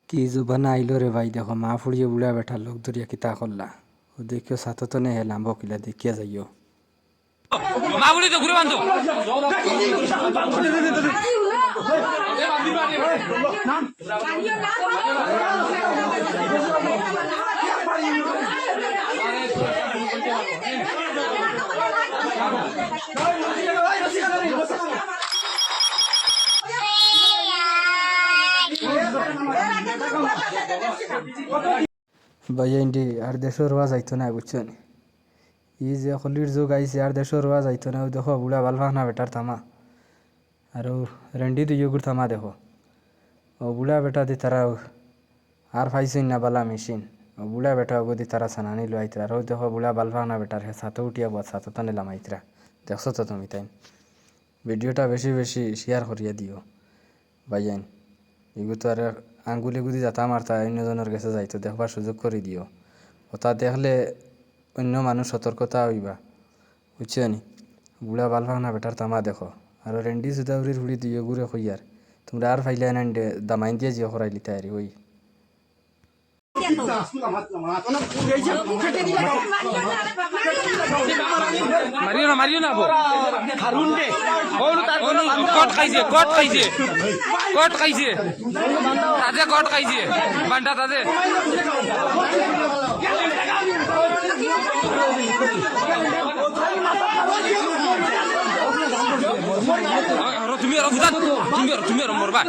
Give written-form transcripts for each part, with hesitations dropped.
কি জুবানা আইলো রে ভাই, দেখো মা ফুড়িয়ে বুড়া বেঠা লোক ধরিয়া কিতা করলা। ও দেখিও সাথে তো নেই হেলাম বকিলা দেখিয়া যাইও। মা বলি তো ঘুরে বান্ধব ভাই ইন্ডি আর দেশও রোয়া যাইতো না, বুঝছো নি? ই যে হলির যুগ আইছে আর দেশও রোয়া যাইতো না। ওই দেখো বুড়া ভাল না বেটার থামা, আর রেন্ডি দুই গুড় থামা দেখো। ও বুড়া বেটা দি তারা আর পাইছেন না বালা মেশিন। ও বুড়া বেটা ওগদি তারা সানানি লো আইতরা। আর ওই দেখো বুড়া বাল না বেটার হে সাথে উঠিয়া বদ সাথে তো নিলাম আইতরা। দেখছো তো তুমি তাই? ভিডিওটা বেশি বেশি শেয়ার করিয়া দিও ভাইয়ান। এগু তো আর আঙ্গুলি গুদি যাতা মারতা অন্যজনের কাছে যাইতো, দেখবার সুযোগ করে দিও। ওটা দেখলে অন্য মানুষ সতর্কতা হইবা, বুঝছো নি? বুড়া বাল না বেটার তামা দেখো। আর রেন্ডি সুদাউরির হুড়ি দিও গুড়ে কইয়ার তোমরা আর ফাইলে আনন্ডে দামাইন দিয়ে জিও করাইলি তাইরি ওই মারিও না কট খাইছে তাজে কট খাইছে বান্ডা তাজে তুমি আর বুঝান তুমি আর মরবা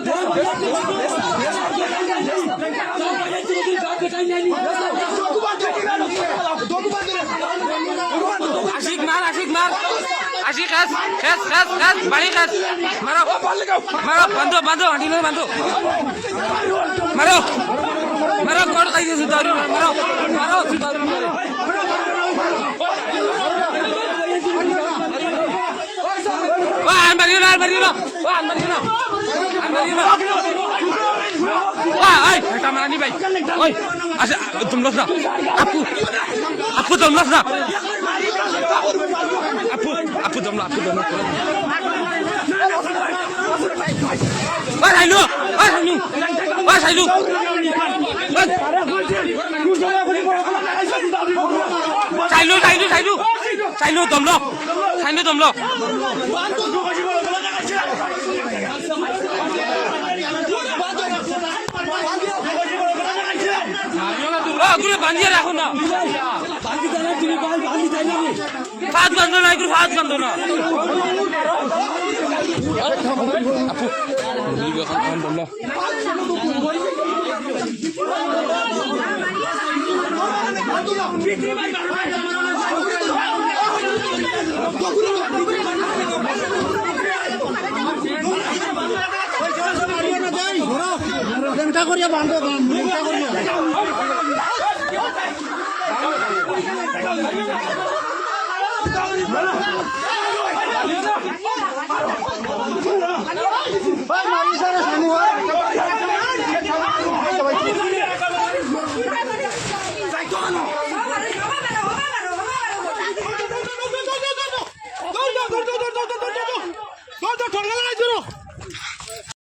আশিক মার খেস বাড়ি খেস মারো বান্ধো হাঁটি নয় বান্ধো মারো কট খাইছে সুদাউরি মারো মারিও না মারানি ভাই ওই আচ্ছা তুমি লোক না আপু তুমি লোক না আপু তুমি সাইলু দমলো বান্ধিয়ে রাখো না ফাঁদ বান্ধো না করিয়া বান্ধব করিয়া